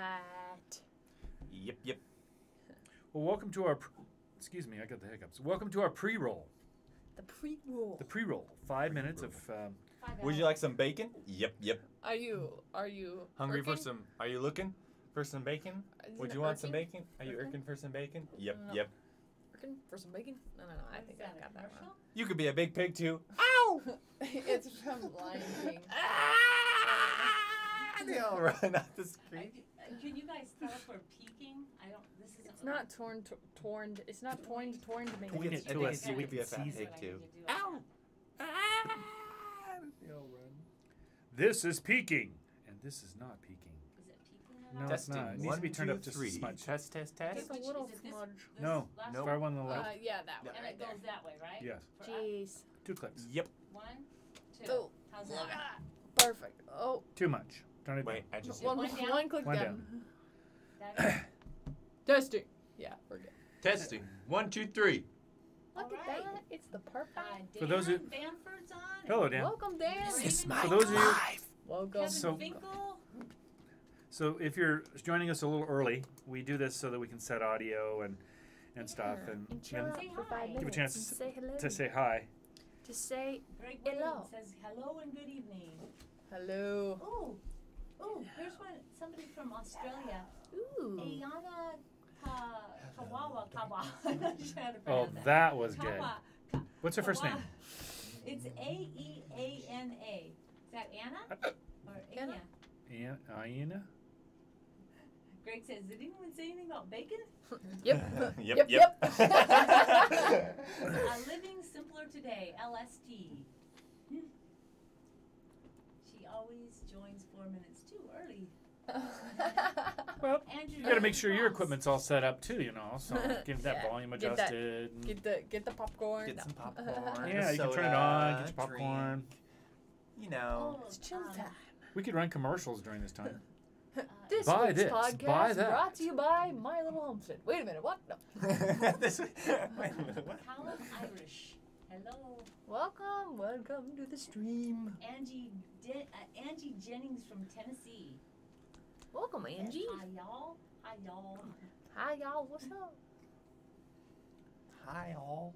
that. Yep, yep. Well, welcome to our... Excuse me, I got the hiccups. Welcome to our pre-roll. The pre-roll. The pre-roll. 5 minutes of... Would you like some bacon? Yep, yep. Are you Hungry for irking? some... Are you looking for some bacon? Is Would it you want some irking? bacon? Are you irking for some bacon? Yep, No. yep. Irking for some bacon? No. I think I got that wrong. You could be a big pig too. Ow! It's from Lion King. They all run out the screen. Can you guys tell if we're peeking? This isn't. It's not torn. It's not torn to me. Point it I to think us so you we could be can a fat seize pig it. too. Ow! They all run. This is peaking. And this is not peaking. Is it peeking at No, all? it's not. It needs to be turned up just a 3. smudge. Test, test, test. Just a Which- little is it this- smudge. this No. last Nope. one? Far one on the left. Yeah, that one And right it there. goes that way, right? Yes. For us? Jeez. 2 clips. Yep. 1, 2. Oh, How's look that? at that. Perfect. Oh, Too much. Turn it Wait, down. I just... one One down? click One down. That Testing. Yeah, we're good. Testing. 1, 2, 3. Look All at right. that. It's the perfect. For those who- Bamford's on. Hello, Dan. Welcome, Dan. This is my For those of you- life. Welcome. Kevin So- Finkel. So if you're joining us a little early, we do this so that we can set audio and stuff and chill and out Say for 5 hi. minutes give a chance and say hello. to say hi. To say Greg Hello. Wayne says hello and good evening. hello. Oh, here's one. Somebody from Australia. Ooh. Ayana Kawawa Kawa. I'm not sure how to Oh, pronounce that was good. Kawa. What's her first name? It's Aeana. Is that Anna? Or Anna? Anya? Iana? Greg says, did anyone say anything about bacon? Yep. Yep. Living simpler today, LST. She always joins 4 minutes too early. Well, Andrew, you got to make sure your Ross. equipment's all set up too, you know. So get that Yeah, volume get that- adjusted. and- Get the popcorn. Get some popcorn. yeah, you can turn it on. Get your popcorn. You know. Oh, It's chill time. We could run commercials during this time. This Buy week's this, podcast buy that. brought to you by My Little Homestead. Wait a minute, what? No. Wait a minute, what? Callum Irish. Hello. Welcome to the stream. Angie Jennings from Tennessee. Welcome, Angie. Hi, y'all. Hi, y'all. Hi, y'all. What's up? Hi, all.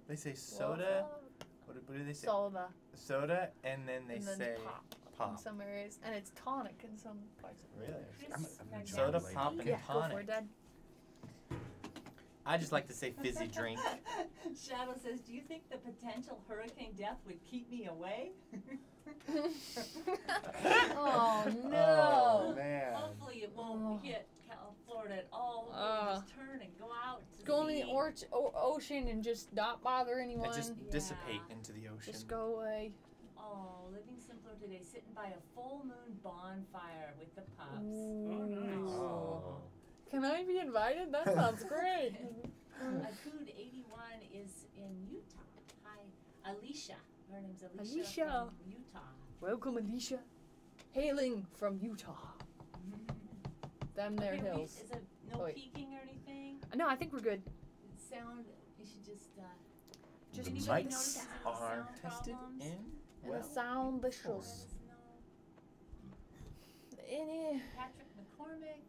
They say What's soda. up? What do they say? Soda. Soda, and then they And then say pop in some areas, and it's tonic in some parts. Really? Chris I'm gonna Magnanti. Soda pop and Yeah, go for tonic. it, Dad. I just like to say fizzy drink. Shadow says, do you think the potential hurricane death would keep me away? Oh no. Oh man. Hopefully it won't hit Florida at all. Uh, Just turn and go out to Go in the sea. ocean and just not bother anyone. And just Yeah. dissipate into the ocean. Just go away. Oh, living simpler today, sitting by a full moon bonfire with the pups. Ooh. Oh. Can I be invited? That sounds great. Akud 81 is in Utah. Hi, Alicia. Her name's Alicia, Alicia. from Utah. Welcome, Alicia. Hailing from Utah. Them there Okay, hills. Is it no Wait. peeking or anything? No, I think we're good. Sound, you should just, Just The anybody mics notice any are sound tested problems? in. And Well, the sound Let visuals. us know. Any. Patrick McCormick,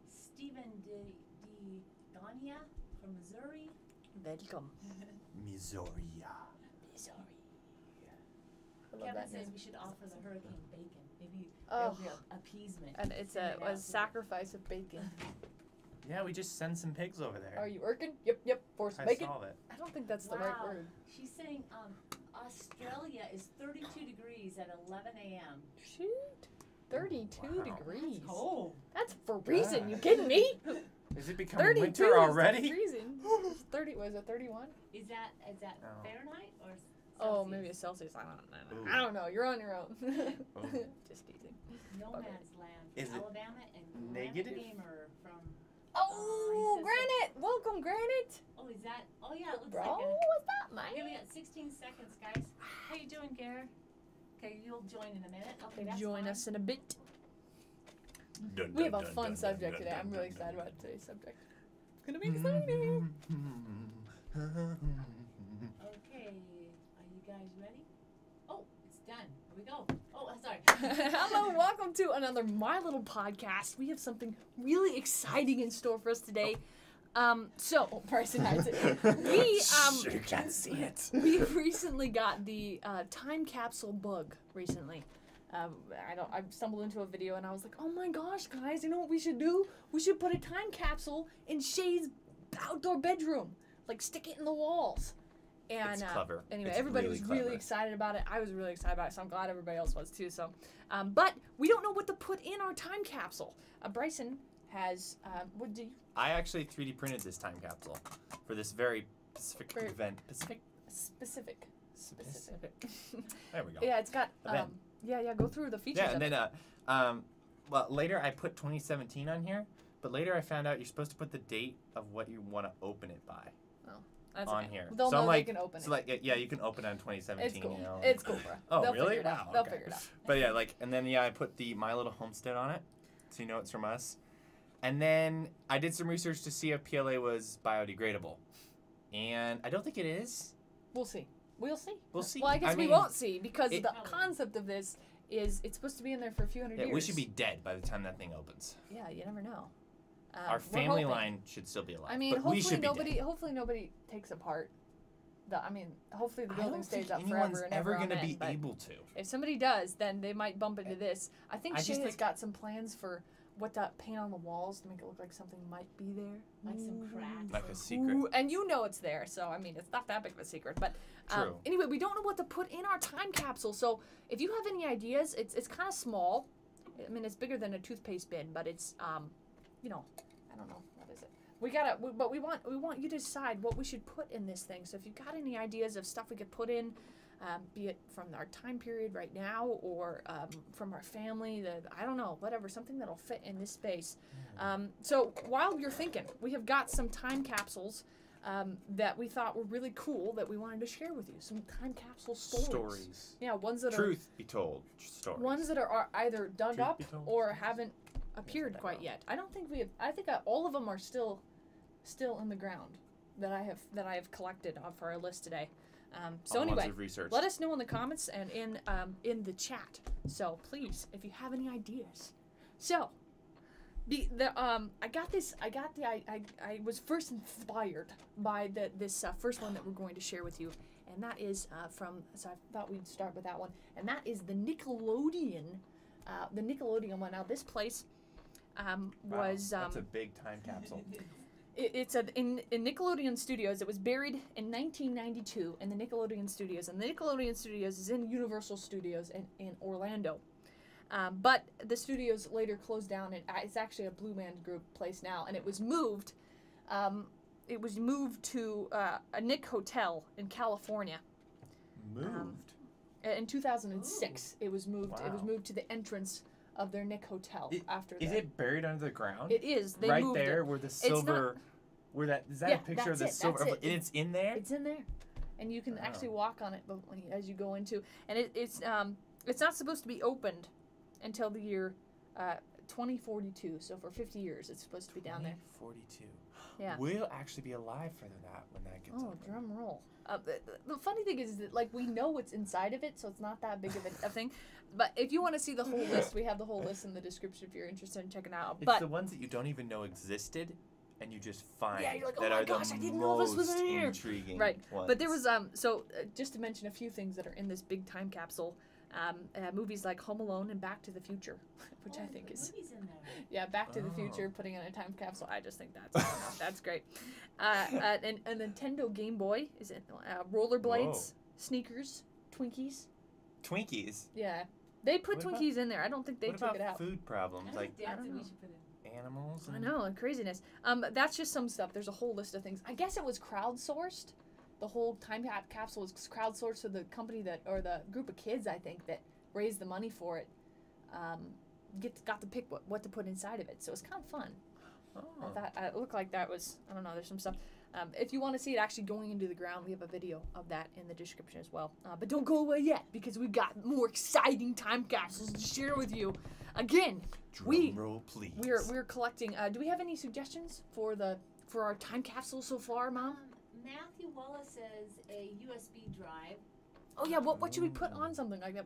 Stephen Gania from Missouri. Welcome. Missouri. Missouri. I love Kevin that says name. we should offer the hurricane bacon. Maybe Oh. it'll be a appeasement. And it's Send a it out was to sacrifice of bacon. Yeah, we just send some pigs over there. Are you working? Yep. For some I bacon. saw it. I don't think that's the Wow. right word. She's saying Australia is 32 degrees at 11 a.m. Shoot. 32 Wow. degrees. cold. That's for freezing. You kidding me? Is it becoming 32 winter is already? freezing. 30 was it 31? Is that Oh. Fahrenheit or Celsius? Oh, maybe it's Celsius. I don't know. Ooh. I don't know. You're on your own. Oh. Just teasing. No Okay. Man's Land. Is it Alabama and negative? Granite Gamer from. Oh, he says Granite! Welcome, Granite! Oh, is that? Oh yeah, it looks Bro, like what's up, man? Okay, we got 16 seconds, guys. How you doing, Gare? Okay, you'll join in a minute. Okay, that's Join fine. us in a bit. Dun, We dun, have a dun, fun dun, subject dun, today. dun, I'm dun, really dun, excited dun. about today's subject. It's gonna be exciting. Okay, are you guys ready? Oh, it's done. Here we go. Oh, it's sorry. Hello, welcome to another My Little Podcast. We have something really exciting in store for us today. Bryson hides it. You can't see it. We recently got the Time Capsule bug recently. I stumbled into a video and I was like, oh my gosh, guys, you know what we should do? We should put a time capsule in Shae's outdoor bedroom. Like, stick it in the walls. And, It's clever. Anyway, It's everybody really was really clever. excited about it. I was really excited about it, so I'm glad everybody else was too. So, but we don't know what to put in our time capsule. Bryson has, what do you? I actually 3D printed this time capsule for this very specific Very- event. Specific. There we go. Yeah, it's got, Event. go through the features Yeah, and of it. then well, later I put 2017 on here, but later I found out you're supposed to put the date of what you want to open it by That's on okay. here. They'll so know I'm like, they can open so it. like, yeah, you can open it on 2017. It's cool. You know. It's cool, bro. Oh, They'll really? Figure it out. Wow, They'll okay. figure it out. But yeah, like, and then I put the My Little Homestead on it, so you know it's from us. And then I did some research to see if PLA was biodegradable, and I don't think it is. We'll see. We'll see. We'll see. Well, I guess we mean, won't see because it- the concept of this is it's supposed to be in there for a few hundred Yeah, years. we should be dead by the time that thing opens. Yeah, you never know. Our we're family hoping. line should still be alive. I mean, but we hopefully should be nobody. dead. Hopefully nobody takes apart. Hopefully the I building don't stays think up anyone's forever and ever ever. gonna Amen, be but able to. if somebody does, then they might bump into this. I think I Shae just has think- got some plans for what that paint on the walls to make it look like something might be there. Like some cracks. Like a and- secret. Ooh, and you know it's there, so I mean it's not that big of a secret. But True. anyway, we don't know what to put in our time capsule. So if you have any ideas, it's kind of small. I mean it's bigger than a toothpaste bin, but it's you know, I don't know what is it. But we want you to decide what we should put in this thing. So if you've got any ideas of stuff we could put in, be it from our time period right now or from our family, I don't know, whatever, something that'll fit in this space. So while you're thinking, we have got some time capsules that we thought were really cool that we wanted to share with you. Some time capsule stories. Yeah, ones that Truth be told, stories. ones that are either dug Truth up be told. or haven't appeared quite yet. I don't think we have. I think all of them are still in the ground that I have collected for our list today. So All ones anyway, we've researched. let us know in the comments and in the chat. So please, if you have any ideas. So, I was first inspired by this first one that we're going to share with you, and that is from. So I thought we'd start with that one, and that is the Nickelodeon one. Now this place was That's a big time capsule. It's in Nickelodeon Studios. It was buried in 1992 in the Nickelodeon Studios, and the Nickelodeon Studios is in Universal Studios in Orlando. But the studios later closed down, and it's actually a Blue Man Group place now, and it was moved. It was moved to a Nick Hotel in California. Moved. In 2006, it was moved. It was Wow. moved to the entrance of their Nick Hotel after. Is it buried under the ground? It is. They right moved there it. where the not- silver. Where that is that Yeah, a picture of that's the it, silver? that's it. It's in there. It's in there, and you can actually Oh. walk on it as you go into. And it's not supposed to be opened until the year 2042. So for 50 years, it's supposed to be down there. 42. Yeah. We'll actually be alive for that when that gets Oh, open. drum roll. The funny thing is that like we know what's inside of it, so it's not that big of a thing. But if you want to see the whole list, we have the whole list in the description if you're interested in checking it out. It's But the ones that you don't even know existed, and you just find Yeah, you're like, oh that my are gosh, the I didn't know this was most in here. intriguing Right, ones. but there was just to mention a few things that are in this big time capsule. Movies like Home Alone and Back to the Future, which I think is Movies in there. yeah, Back to the Oh. Future, putting in a time capsule. I just think that's great. And a Nintendo Game Boy is it rollerblades, Whoa. sneakers, Twinkies. Twinkies. Yeah, they put What about- Twinkies in there. I don't think they What took about it out. food problems I like think Dad I don't said we know. should put it. animals? I And know, and craziness. That's just some stuff. There's a whole list of things. I guess it was crowdsourced. The whole time capsule was crowdsourced, so the company or the group of kids, I think, that raised the money for it, got to pick what to put inside of it. So it was kind of fun. I Oh. thought it looked like that was, I don't know, there's some stuff. If you want to see it actually going into the ground, we have a video of that in the description as well. But don't go away yet, because we've got more exciting time capsules to share with you. Again, Drum roll, please. we're collecting. Do we have any suggestions for our time capsule so far, Mom? Matthew Wallace says a USB drive. Oh yeah, what should we put on something like that?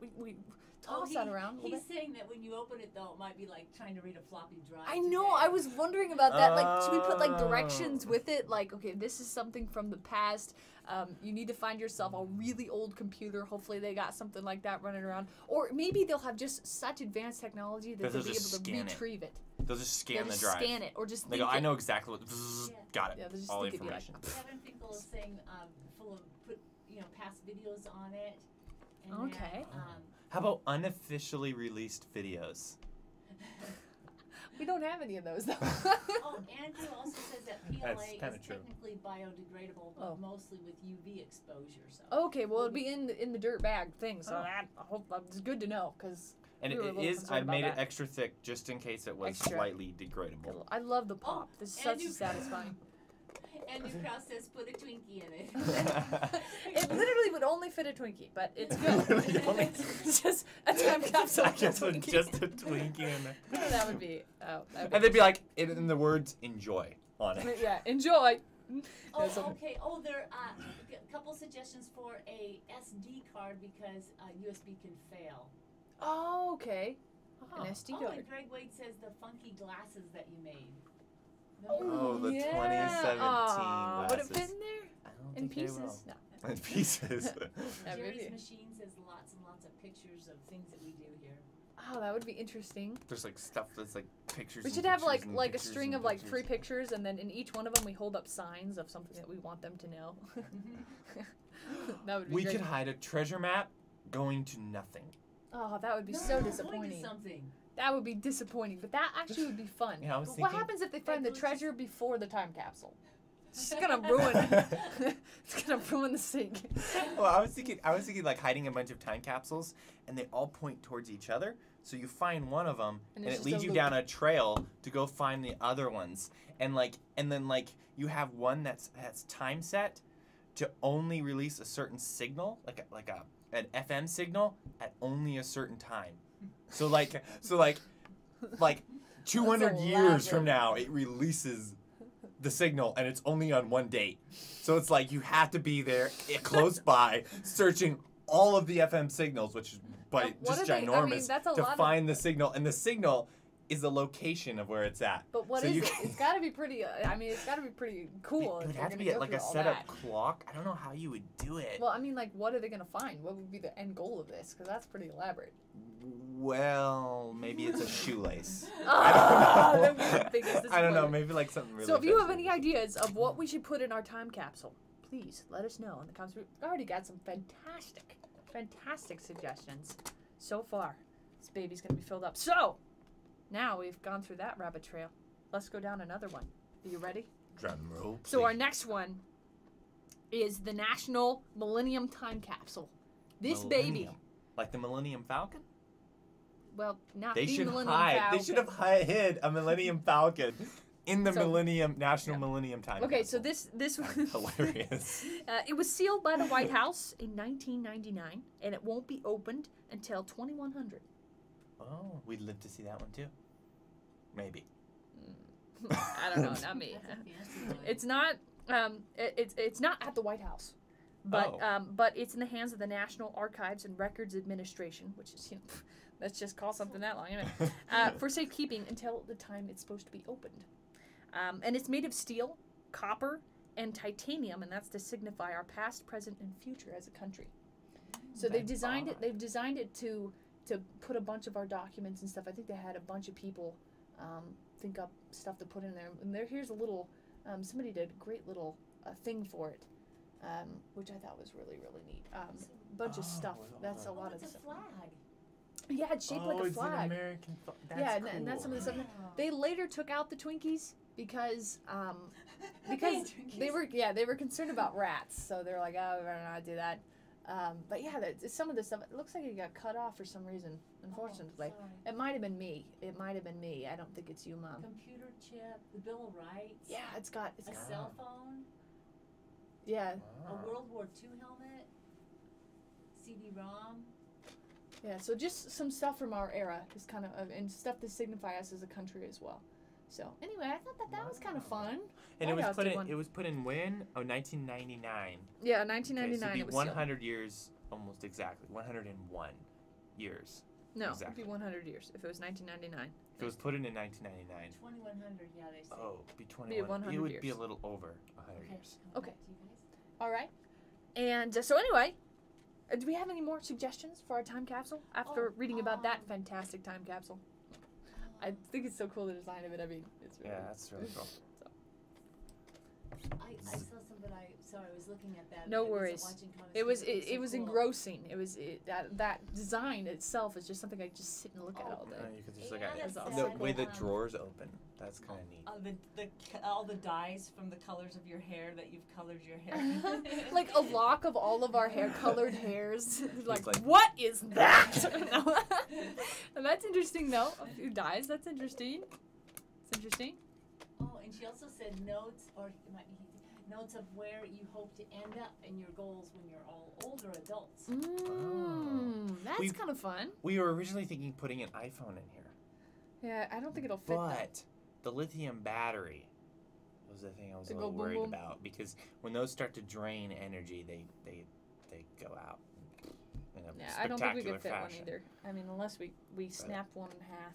toss that around. He's saying that when you open it, though, it might be like trying to read a floppy drive. I know. today. I was wondering about that. Like, should we put like directions with it? Like, okay, this is something from the past. You need to find yourself a really old computer. Hopefully, they got something like that running around. Or maybe they'll have just such advanced technology that they'll be able to retrieve it. They'll just scan They'll the just drive. scan it, or just They think go, I it. know exactly what. Got it. Yeah, they'll just All the think it'd be like, information. Kevin Finkel is saying full of past videos on it. And Okay. Then, How about unofficially released videos? We don't have any of those though. oh, Andrew also says that PLA That's is kinda true. technically biodegradable, but mostly with UV exposure. So. Okay, well it'll be in the dirt bag thing, so that I hope it's good to know because. And we were a it little is. concerned I about made it that. extra thick just in case it was Extra. slightly degradable. I love the pop. This is such Andrew- satisfying. Andrew Krause says put a Twinkie in it. It literally would only fit a Twinkie, but it's good. Only- It's just a time capsule. I guess with a with Twinkie. just a Twinkie in there. That would be. Oh, that'd And they'd be like, in the words "enjoy" on it. yeah, enjoy. Oh, So- okay. Oh, there are a couple suggestions for a SD card because USB can fail. Oh, okay. An SD Oh, card. and Greg Wade says the funky glasses that you made. Oh, the yeah. 2017 Aw, would it fit glasses. in there? I don't In think they pieces? will. No. In pieces. Yeah, Jerry's maybe. Machine says lots and lots of pictures of things that we do here. Oh, that would be interesting. There's like stuff that's like pictures. We and should have pictures and like a pictures string and of like pictures. 3 pictures, and then in each one of them we hold up signs of something that we want them to know. That would be We great. could hide a treasure map going to nothing. Oh, that would be No, so going to disappointing. something. That would be disappointing, but that actually would be fun. Yeah, I was But what thinking- happens if they find the glitches. treasure before the time capsule? It's just gonna ruin. It's gonna ruin the sink. Well, I was thinking like hiding a bunch of time capsules, and they all point towards each other. So you find one of them, And and it's it just leads a you loop. down a trail to go find the other ones. And then you have one that's time set to only release a certain signal, like an FM signal at only a certain time. So like 200 years from elaborate. now, it releases the signal, and it's only on one date. So it's like you have to be there close by, searching all of the FM signals, which is What just are they- I mean, ginormous, that's a to lot of- find the signal. And the signal is the location of where it's at. But what So is you it? can- It's gotta be pretty. I mean, it's gotta be pretty cool. It if would they're have to gonna be go like through a all set up that. clock. I don't know how you would do it. Well, I mean, like, what are they gonna find? What would be the end goal of this? Because that's pretty elaborate. Well, maybe it's a shoelace. Ah, I that'd don't be know. the biggest I don't know. disappointment. Maybe like something really. So if you have fancy. any ideas of what we should put in our time capsule, please let us know in the comments. We've already got some fantastic suggestions so far. This baby's gonna be filled up. So now we've gone through that rabbit trail. Let's go down another one. Are you ready? Drum roll, So our please. next one is the National Millennium Time Capsule. This Millennium. baby, Like the Millennium Falcon. well, not They the should Millennium hide. Falcon. They should have hid a Millennium Falcon in the So- National Millennium Time. Okay, so Capsule. this That's hilarious. it was sealed by the White House in 1999, and it won't be opened until 2100. Oh, we'd live to see that one too. Maybe. I don't know, not me. That's a fancy one. It's not. It's not at the White House, but Oh. but it's in the hands of the National Archives and Records Administration, which is let's just call something that long, anyway, for safekeeping until the time it's supposed to be opened. And it's made of steel, copper, and titanium, and that's to signify our past, present, and future as a country. So they've That's designed it. odd. They've designed it to put a bunch of our documents and stuff. I think they had a bunch of people think up stuff to put in there. And here's a little. Somebody did a great little thing for it, which I thought was really neat. Bunch of Oh, stuff. with all That's the- a lot Oh, of it's a stuff. flag. Yeah, it's shaped like a it's an flag. American flag. That's Yeah, cool. and that's some of the stuff. Wow. They later took out the Twinkies because Hey, they Twinkies. were concerned about rats, so they're like, oh, we better not do that. But yeah, some of the stuff, it looks like it got cut off for some reason, unfortunately. Oh, sorry. It might have been me. It might have been me. I don't think it's you, Mom. Computer chip, the Bill of Rights. Yeah, it's got, A cell phone, yeah, Ah. a World War II helmet, CD-ROM. yeah. So just some stuff from our era is kind of, and stuff to signify us as a country as well. So anyway, I thought that was kind of fun. And it White was House put did in. one. It was put in when? Oh, 1999. Yeah, Okay, so 1999. it'd be it was 100 years, almost exactly. 101 years No, exactly. it'd be 100 years if it was 1999. If it was put in 1999. 2100, yeah, they say. Oh, be 21. Be 100 it would years. be a little over 100 Okay, years. coming Okay. back to you guys. All right. And so anyway, do we have any more suggestions for our time capsule after reading about that fantastic time capsule? I think it's so cool, the design of it. I mean, it's really, Yeah, that's really cool. I saw some, but sorry, I was looking at that. No I wasn't worries. watching Connor It was speak, it was so cool. engrossing. It was that design itself is just something I just sit and look at all day. You could just look Yeah, at it. that's The awesome. way the Um, drawers open. That's kind of neat. All the dyes from the colors of your hair that you've colored your hair. Like a lock of all of our colored hairs. like, like- what is that? And that's interesting though. A few dyes. That's interesting. It's interesting. Oh, and she also said notes, or it might be notes of where you hope to end up in your goals when you're all older adults. That's We've- kind of fun. We were originally thinking putting an iPhone in here, Yeah, I don't think it'll fit. but the lithium battery was the thing I was They a go little boom, worried boom. about, because when those start to drain energy, they go out in a Yeah, I don't think we spectacular could fit fashion. one either. I mean, unless we snap one in half.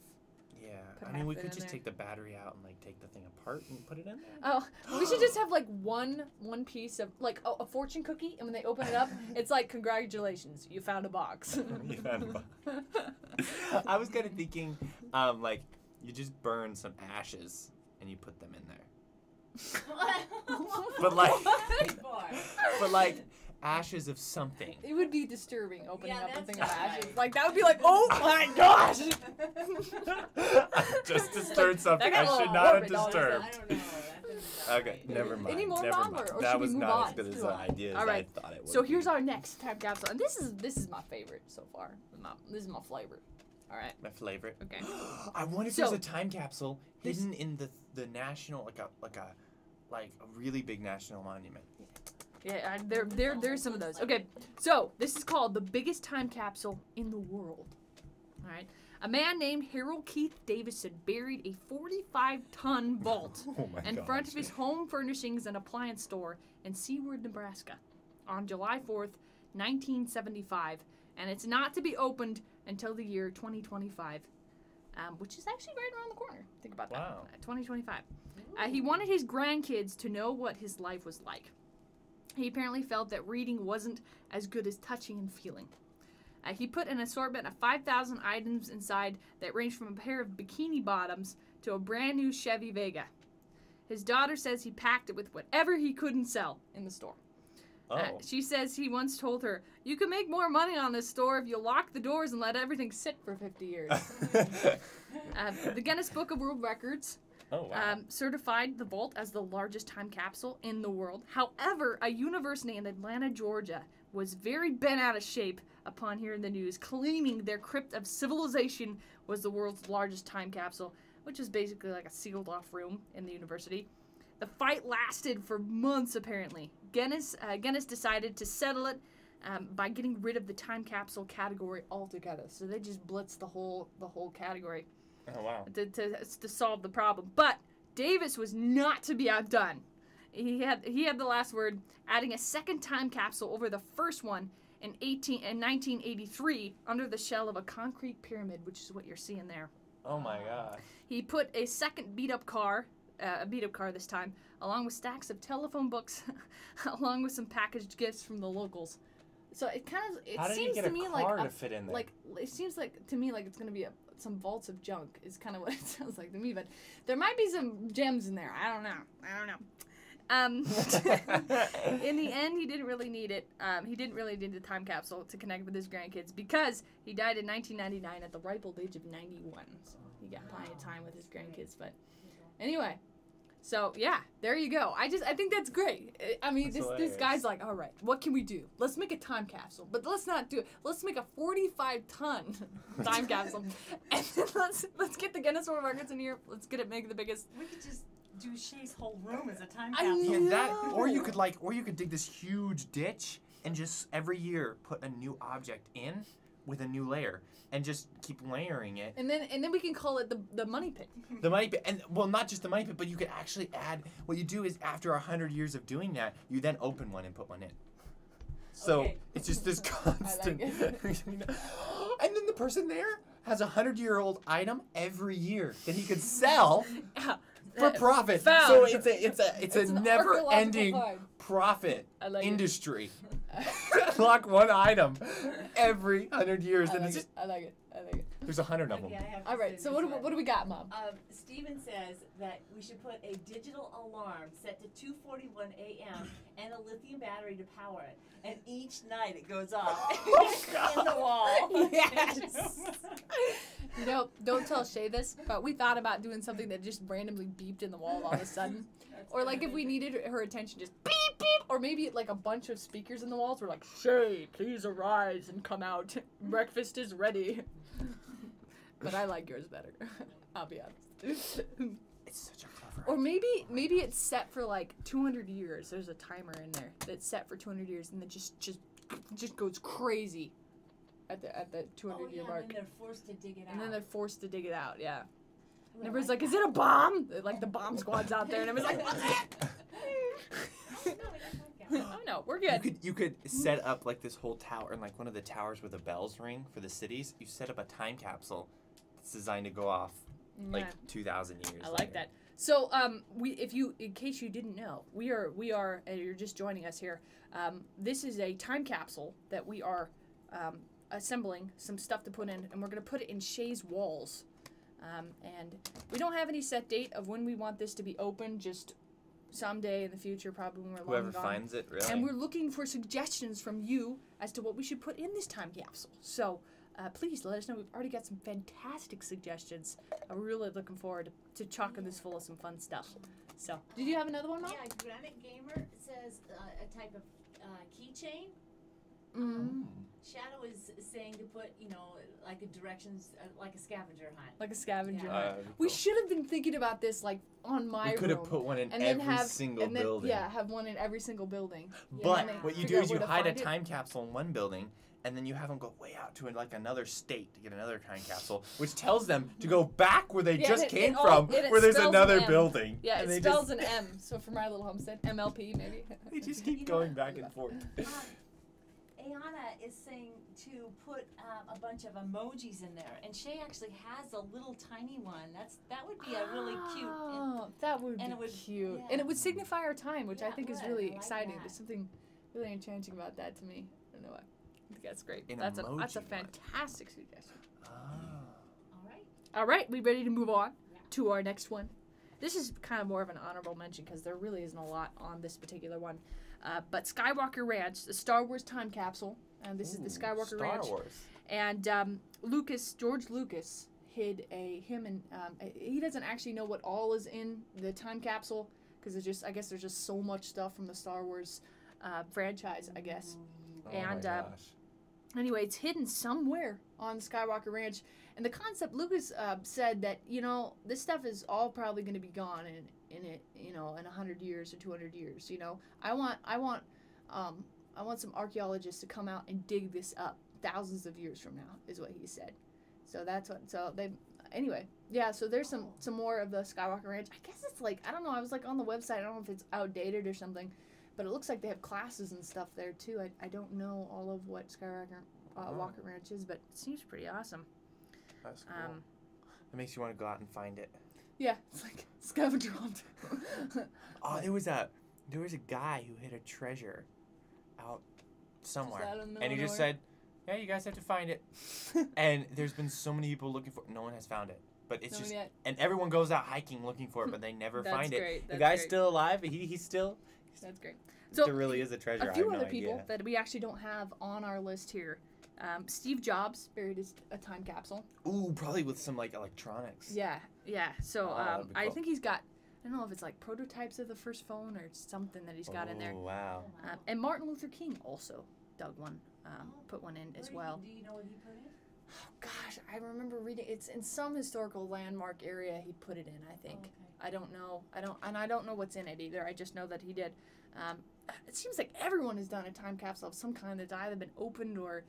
Yeah, Put I mean, we half could in just there. take the battery out and like take the thing apart and put it in there. Oh, we should just have like one piece of like a fortune cookie, and when they open it up, it's like, congratulations, you found a box. You found a box. I was kind of thinking, like, you just burn some ashes and you put them in there. But like, but like ashes of something. It would be disturbing opening Yeah, up a that's thing of not ashes. right. Like that would be like, oh my gosh! Just disturbed something that got a I should little not have morbid all of a sudden. disturbed. I don't know. That doesn't sound Okay, right. never mind. Any more never Mom, mind. or That should we was move not on? as good Let's as move an on. idea as All right. I thought it would So be. here's our next time capsule, and this is my favorite so far. This is my flavor. All right. My favorite. Okay. I wonder if So- there's a time capsule This- hidden in the national, like a really big national monument. Yeah, there's some of those. Okay, so this is called the biggest time capsule in the world. All right, a man named Harold Keith Davison buried a 45-ton vault Oh my in gosh. front of his home furnishings and appliance store in Seward, Nebraska, on July 4th, 1975, and it's not to be opened until the year 2025, which is actually right around the corner. Think about that. Wow. 2025. He wanted his grandkids to know what his life was like. He apparently felt that reading wasn't as good as touching and feeling. He put an assortment of 5,000 items inside that ranged from a pair of bikini bottoms to a brand new Chevy Vega. His daughter says he packed it with whatever he couldn't sell in the store. Oh. She says he once told her, "You can make more money on this store if you lock the doors and let everything sit for 50 years." The Guinness Book of World Records Oh wow. certified the vault as the largest time capsule in the world. However, a university in Atlanta, Georgia, was very bent out of shape upon hearing the news, claiming their crypt of civilization was the world's largest time capsule, which is basically like a sealed-off room in the university. The fight lasted for months, apparently. Guinness decided to settle it by getting rid of the time capsule category altogether. So they just blitzed the whole category Oh wow. to solve the problem. But Davis was not to be outdone. He had the last word, adding a second time capsule over the first one in 1983 under the shell of a concrete pyramid, which is what you're seeing there. Oh my god. He put a second beat up car this time, along with stacks of telephone books, along with some packaged gifts from the locals. So it How did he seems get to a me car like to fit in there? like it seems like to me like it's gonna be some vaults of junk is kind of what it sounds like to me, but there might be some gems in there. I don't know. In the end, he didn't really need it. He didn't really need the time capsule to connect with his grandkids because he died in 1999 at the ripe old age of 91. So he got plenty of time with his grandkids. But anyway, so yeah, there you go. I think that's great. I mean, That's this guy's hilarious. like, all right, what can we do? Let's make a time capsule, but let's not do it. Let's make a 45-ton time capsule, and then let's get the Guinness World Records in here. Let's get it make the biggest. We could just do Shae's whole room as a time I capsule. know. Yeah, that, or you could dig this huge ditch and just every year put a new object in with a new layer and just keep layering it. And then we can call it the money pit. The money pit, and well, not just the money pit, but you could actually add. What you do is after 100 years of doing that, you then open one and put one in. So Okay. it's just this constant. it. And then the person there has a 100-year-old item every year that he could sell Yeah. for profit. Found. So it's a an never-ending archaeological profit I like it. industry. Lock one item every 100 years, and it's just I like it. I like it. there's 100 of them. Okay, I have to All right. say So this what do we got, Mom? Steven says that we should put a digital alarm set to 2:41 a.m. and a lithium battery to power it. And each night it goes off in the wall. Yes. You know, don't tell Shae this, but we thought about doing something that just randomly beeped in the wall all of a sudden. Or like if we needed her attention, just beep, beep. Or maybe like a bunch of speakers in the walls were like, Shae, please arise and come out. Breakfast is ready. But I like yours better. I'll be honest. It's such a clever. Or maybe it's set for like 200 years. There's a timer in there that's set for 200 years, and then just goes crazy at the 200 year mark. And then they're forced to dig it out. And then they're forced to dig it out. Yeah. And everybody's like, "Is it a bomb?" Like the bomb squad's out there, and everybody's like, "Oh no, we're good." You could set up like this whole tower, and like one of the towers where the bells ring for the cities. You set up a time capsule that's designed to go off like Yeah. 2,000 years. I like that. So, in case you didn't know, we are, and you're just joining us here. This is a time capsule that we are assembling some stuff to put in, and we're gonna put it in Shae's walls. And we don't have any set date of when we want this to be open. Just someday in the future, probably when we're long Whoever gone. finds it, really. And we're looking for suggestions from you as to what we should put in this time capsule. So. Please let us know. We've already got some fantastic suggestions. We're really looking forward to chock this full of some fun stuff. So, did you have another one, Mom? Yeah, Granite Gamer says a type of keychain. Mm-hmm. Shadow is saying to put, like a directions, like a scavenger hunt. Like a scavenger Yeah. hunt. We should have been thinking about this like on my we could have room. put one in and then every single building. Yeah, have one in every single building. But and then what you figure do out is you where to hide a find it. time capsule in one building, and then you have them go way out to like another state to get another time capsule, which tells them to go back where they Yeah, just and came all- from, and it where there's spells another an M. building. Yeah, and it they spells just, an M. So for My Little Homestead, MLP maybe. They just keep going back and forth. Ayana is saying to put a bunch of emojis in there, and Shae actually has a little tiny one. That would be a really cute. Oh, that would and be it would- cute. yeah. And it would signify our time, which I Yeah, think it is would. really I like exciting. that. There's something really enchanting about that to me. I don't know why. I think that's great. An That's a emoji one. fantastic suggestion. Oh. All right. All right, we ready to move on to our next one? This is kind of more of an honorable mention because there really isn't a lot on this particular one. But Skywalker Ranch, the Star Wars time capsule, and this is the Skywalker Ranch. StarWars. And George Lucas hid him and he doesn't actually know what all is in the time capsule because I guess there's just so much stuff from the Star Wars franchise, I guess. Oh And, my gosh. Anyway, it's hidden somewhere on Skywalker Ranch. And the concept, Lucas said that, this stuff is all probably going to be gone in 100 years or 200 years, I want some archaeologists to come out and dig this up thousands of years from now, is what he said. So anyway, yeah, so there's some more of the Skywalker Ranch. I guess it's like, I don't know, I was like on the website, I don't know if it's outdated or something, but it looks like they have classes and stuff there too. I don't know all of what Skywalker Walker Ranch is, but it seems pretty awesome. That's cool. It makes you want to go out and find it. Yeah, it's like scavenger hunt. Oh, there was a guy who hid a treasure out somewhere, out in the middle and he of just nowhere? said, "Yeah, you guys have to find it." And there's been so many people looking for it. No one has found it. But it's No one just, yet. and everyone goes out hiking looking for it, but they never That's find great, it. The that's guy's great. still alive. He's still. That's great. So There really is a treasure. a few I have other no people idea. that we actually don't have on our list here. Steve Jobs buried a time capsule. Ooh, probably with some like electronics. Yeah. So Oh, that'd be I cool. think he's got, I don't know if it's like prototypes of the first phone or something that he's got in there. Oh, wow. And Martin Luther King also dug one, put one in as well. Do you know what he put in? Oh, gosh, I remember reading, it's in some historical landmark area he put it in, I think. Okay. I don't know. I don't know what's in it either. I just know that he did. It seems like everyone has done a time capsule of some kind that's either been opened or,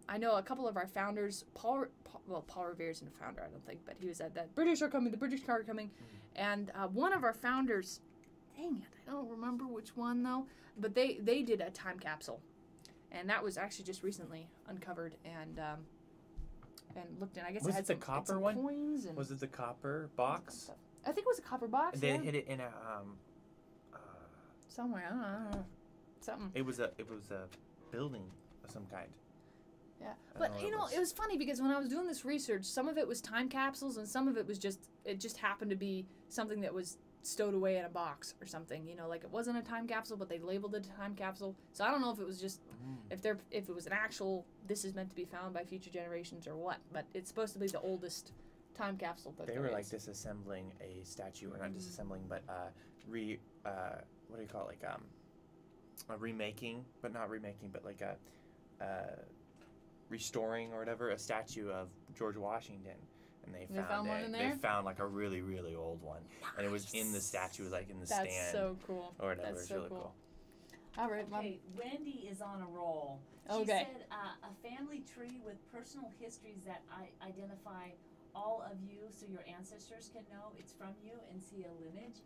I know a couple of our founders, Paul Revere isn't a founder, I don't think, but he was at that British are coming, the British are coming, and one of our founders, dang it, I don't remember which one though, but they did a time capsule, and that was actually just recently uncovered, and and looked in. I guess Was it had it the some, copper some one? coins and Was it the copper box? I think it was a copper box. They yeah. hid it in a Somewhere. I don't know. Something. it was a building of some kind. Yeah, I but don't know you what know, it was. it was funny because when I was doing this research, some of it was time capsules, and some of it was just happened to be something that was stowed away in a box or something. You know, like it wasn't a time capsule, but they labeled it a time capsule. So I don't know if it was just if it was an actual this is meant to be found by future generations or what. But it's supposed to be the oldest time capsule that They there were like is. disassembling a statue, or not disassembling, but what do you call it? Like a remaking, but not remaking, but like a restoring or whatever, a statue of George Washington. And they found one it. in They there? found like a really, really old one, and it was in the statue, like in the That's stand so cool. or whatever. That's It's so really cool. cool. All right, Mom. Okay, Wendy is on a roll. She Okay. said a family tree with personal histories that identify all of you, so your ancestors can know it's from you and see a lineage.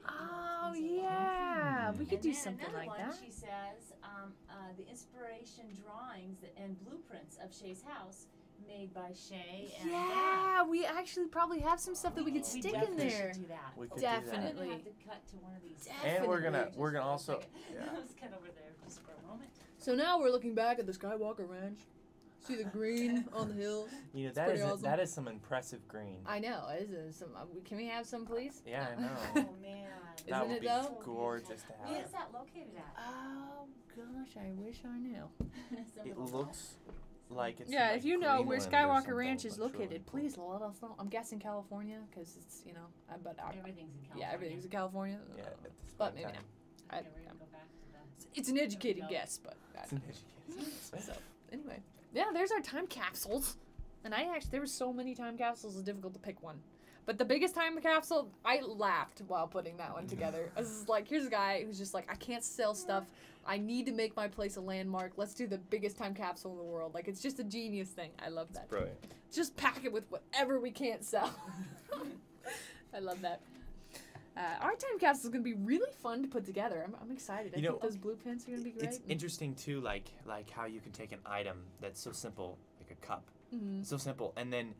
Oh yeah, we could And do then something another like one, that. she says, the inspiration drawings and blueprints of Shae's house made by Shae and Yeah, we actually probably have some stuff that we could stick in definitely there. should do that. We could do Definitely. I'm gonna have to cut to one of these. And we're gonna Definitely. we're gonna Just for a also second. Let's cut over there just for a moment. So now we're looking back at the Skywalker Ranch. See the green on the hills. you know pretty awesome. that is some impressive green. I know. Can we have some, please? Yeah, I know. Oh man. that Isn't would it be though? gorgeous to Where have. is that located at? Oh gosh, I wish I knew. Some It little looks like it's Yeah, in, if like, you know where Greenland or Skywalker something. Ranch is Looks really located, cool. please let us know. I'm guessing California because it's but Everything's in California. yeah, everything's in California. Yeah, at this but point in maybe time. not. Okay, we're gonna go back to the. It's an educated No. guess, but It's an education. so anyway, yeah, there's our time capsules. And there were so many time capsules, it's difficult to pick one. But the biggest time capsule, I laughed while putting that one together. I was like, here's a guy who's just like, I can't sell stuff. I need to make my place a landmark. Let's do the biggest time capsule in the world. Like, it's just a genius thing. I love that. Brilliant. Just pack it with whatever we can't sell. I love that. Our time capsule is going to be really fun to put together. I'm excited. I You know, think those blueprints are going to be great. It's interesting too, like how you can take an item that's so simple, like a cup, Mhm. so simple, and then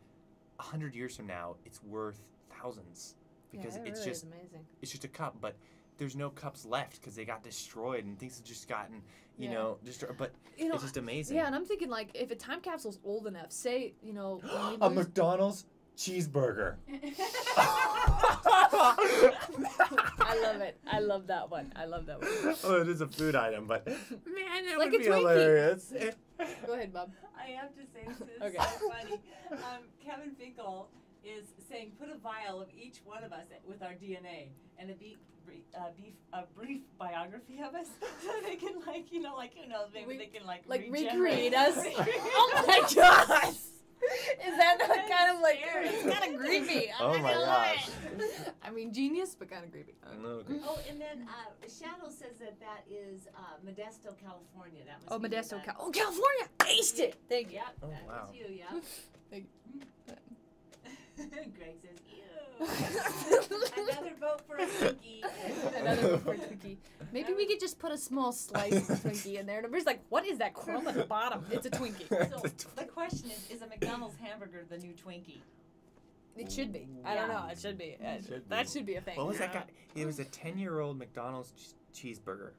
100 years from now, it's worth thousands because yeah, it it's really just is amazing. it's just a cup, but there's no cups left because they got destroyed and things have just gotten Yeah. destroyed. But You know, it's just amazing. yeah, and I'm thinking like if a time capsule's old enough, say when we A lose- McDonald's cheeseburger. I love it. I love that one. I love that one. Oh, it is a food item, but man, it Like would a be Twinkie. hilarious. Go ahead, Bob. I have to say this is Okay. so funny. Kevin Finkel is saying put a vial of each one of us with our DNA and a brief biography of us, so they can who knows, maybe they can recreate regenerate. us. Oh my gosh! Is that not kind of like it's kind of creepy? I'm Oh not my gonna lie. gosh. I mean, genius, but kind of creepy. Okay. Oh, and then Shadow says that is Modesto, California. That must Oh, be where Modesto, that- California! Aced it. Thank you. Yep, Oh, that wow. was you. Yep. Thank Greg says ew. Another vote for a Twinkie. Another one for Twinkie. Maybe we could just put a small slice of Twinkie in there. And everybody's like, what is that crumb at the bottom? It's a Twinkie. So the question is a McDonald's hamburger the new Twinkie? It should be. I don't know. It should be. That should be a thing. What was that guy? It was a 10-year-old McDonald's cheeseburger,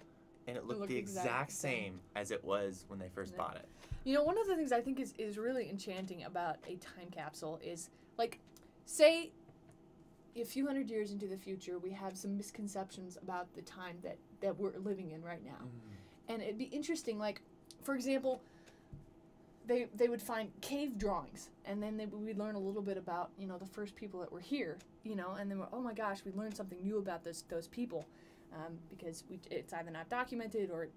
and it looked the exact same as it was when they first bought it. You know, one of the things I think is really enchanting about a time capsule is, like, say a few hundred years into the future, we have some misconceptions about the time that we're living in right now. And it'd be interesting, like, for example, they would find cave drawings, and then we'd learn a little bit about, the first people that were here, and then oh my gosh, we learned something new about those people. Because it's either not documented or,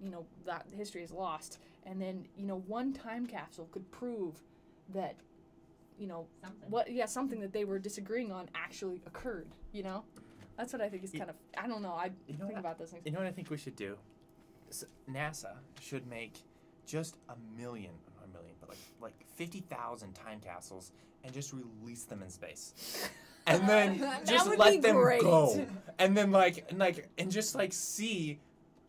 that history is lost. And then, one time capsule could prove that, Something. something that they were disagreeing on actually occurred, That's what I think is kind of, I don't know, I think about those things. You know what I think we should do? NASA should make just not a million, but like 50,000 time capsules and just release them in space. And then That just would let be them great. go. And then and just see,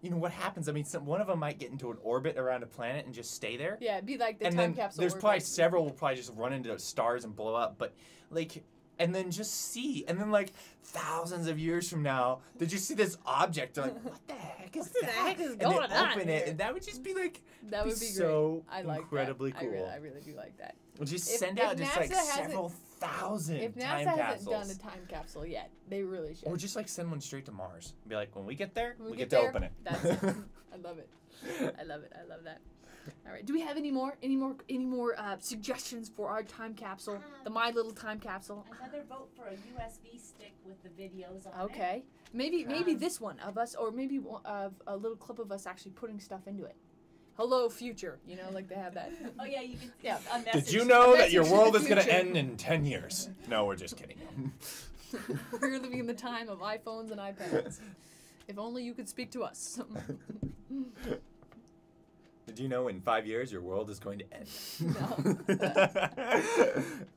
you know what happens? I mean, one of them might get into an orbit around a planet and just stay there. Yeah, it'd be like the And time then capsule. there's orbit. probably several will probably just run into stars and blow up. But like, and then just see, and then like thousands of years from now, they just see this object. They're like, what the heck is What the that? heck is and going they on open here? it, and that would just be like, That would be so great. I like incredibly that. cool. I really do like that. We'll just If- send if out just NASA like hasn't- several thousand If time NASA hasn't capsules. done a time capsule yet, they really should. Or just like send one straight to Mars. Be like, when we get there, When we get get to there, open it. That's it. I love it. I love it. I love that. All right. Do we have any more suggestions for our time capsule? The My Little Time Capsule. Another vote for a USB stick with the videos on it. Okay. Maybe this one of us, or maybe a little clip of us actually putting stuff into it. Hello, future. You know, like they have that. Oh yeah, you can. Yeah. A message. Did you know A that your message to world the is going to future. end in 10 years? No, we're just kidding. We're living in the time of iPhones and iPads. If only you could speak to us. Did you know in 5 years your world is going to end?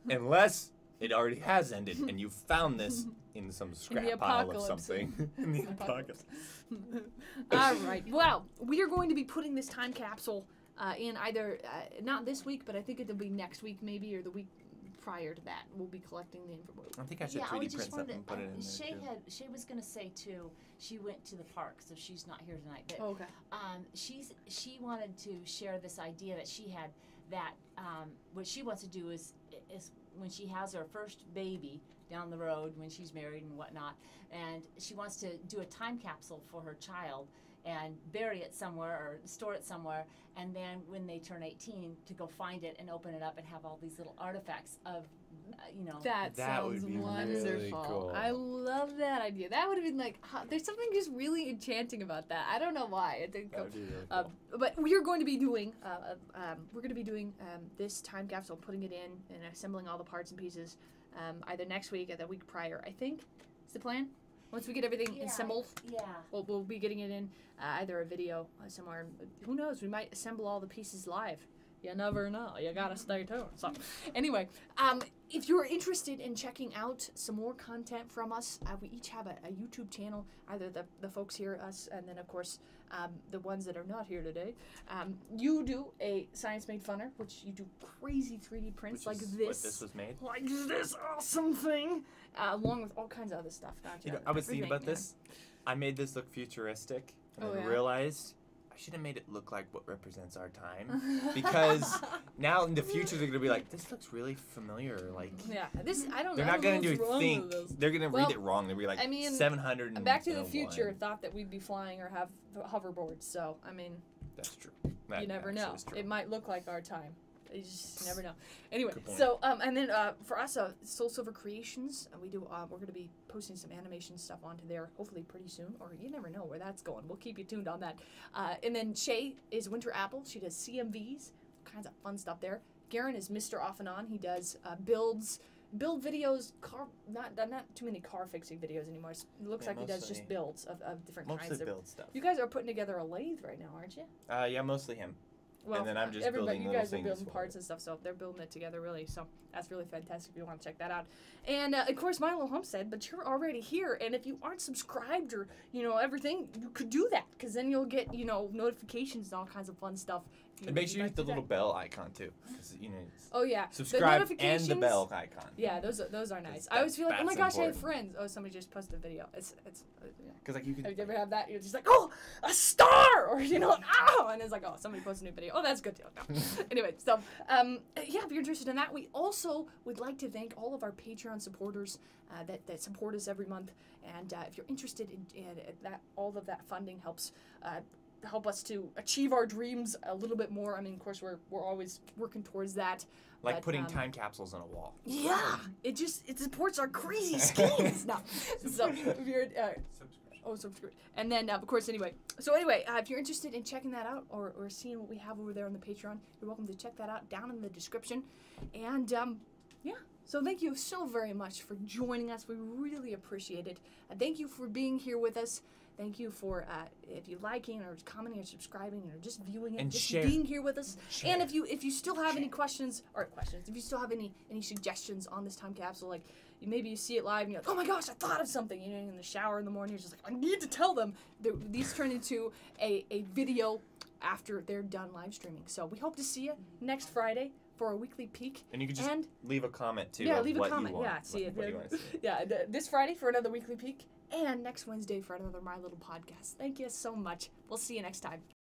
No. Unless it already has ended and you found this in some scrap pile of apocalypse. something. In the Apocalypse. apocalypse. All right. Well, we are going to be putting this time capsule in either not this week, but I think it'll be next week maybe, or the week prior to that. We'll be collecting the information. I think I should Yeah, I 3D just print wanted something and put it in there. too. Shae was gonna say too. She went to the park, so she's not here tonight. But Oh, okay. she wanted to share this idea that she had that what she wants to do is when she has her first baby down the road when she's married and whatnot, and she wants to do a time capsule for her child and bury it somewhere or store it somewhere, and then when they turn 18 to go find it and open it up and have all these little artifacts of That That would sounds be wonderful. really cool. I love that idea. That would have been like, there's something just really enchanting about that. I don't know why. I think, That would be really cool. but we are going to be doing, this time capsule, putting it in and assembling all the parts and pieces, either next week or the week prior. I think is the plan. Once we get everything assembled, Yeah. we'll be getting it in either a video somewhere. Who knows? We might assemble all the pieces live. You never know. You gotta stay tuned. So, anyway, if you're interested in checking out some more content from us, we each have a YouTube channel. Either the folks here, us, and then of course the ones that are not here today. You do a Science Made Funner, which you do crazy 3D prints Which like is this. what this was made. Like this awesome thing, along with all kinds of other stuff. Not You know, just I was thinking about everything, this. I made this look futuristic, and Oh, I yeah? realized I should have made it look like what represents our time. Because now in the future they're gonna be like, this looks really familiar. Like Yeah, this I don't. they're I not don't gonna know do what's wrong think. with this. They're gonna Well, read it wrong. They'll be like, I mean, 700. Back to the Future thought that we'd be flying or have hoverboards. So I mean, That's true. That you never actually know. is true. It might look like our time. You just never know. Anyway, Good point. so and then for us, Soul Silver Creations, we do. We're going to be posting some animation stuff onto there, hopefully pretty soon. Or you never know where that's going. We'll keep you tuned on that. And then Shae is Winter Apple. She does CMVs, kinds of fun stuff there. Garen is Mr. Off and On. He does build videos, not too many car fixing videos anymore. It looks Yeah, like he does just mostly- builds of different kinds Mostly of. build stuff. You guys are putting together a lathe right now, aren't you? Yeah, mostly him. Well, then I'm just everybody, building you little guys are things building for parts it. and stuff, so they're building it together, really. So that's really fantastic if you want to check that out. And of course, my little homestead. But you're already here, and if you aren't subscribed or everything, you could do that because then you'll get notifications and all kinds of fun stuff. And make sure you like hit the to do little that. bell icon too. 'Cause, Oh yeah, subscribe the and the bell icon. Yeah, those are nice. That's- I always feel like, oh my that's gosh, I have important. friends. Oh, somebody just posted a video. It's yeah. Because like you can. Have you ever had that? You're just like, oh, a star, or oh, and it's like, oh, somebody posted a new video. Oh, that's good too. No. Anyway, so yeah, if you're interested in that, we also would like to thank all of our Patreon supporters that support us every month. And if you're interested in that, all of that funding helps help us to achieve our dreams a little bit more. I mean, of course, we're always working towards that. Like but, putting time capsules on a wall. Yeah, it supports our crazy schemes. No, so if you're subscribe. And then of course anyway. So anyway, if you're interested in checking that out or seeing what we have over there on the Patreon, you're welcome to check that out down in the description. And yeah. So thank you so very much for joining us. We really appreciate it. Thank you for being here with us. Thank you for if you liking or commenting or subscribing or just viewing it, And just share. being here with us. Share. And if you still have any questions, if you still have any suggestions on this time capsule, like maybe you see it live and you're like, oh my gosh, I thought of something. You know, in the shower in the morning, you're just like, I need to tell them. These turn into a video after they're done live streaming. So we hope to see you next Friday for a weekly peek. And you can just leave a comment too. Yeah, of leave a what comment. You want, Yeah, see it. what you want to see. Yeah, this Friday for another weekly peek, and next Wednesday for another My Little Podcast. Thank you so much. We'll see you next time.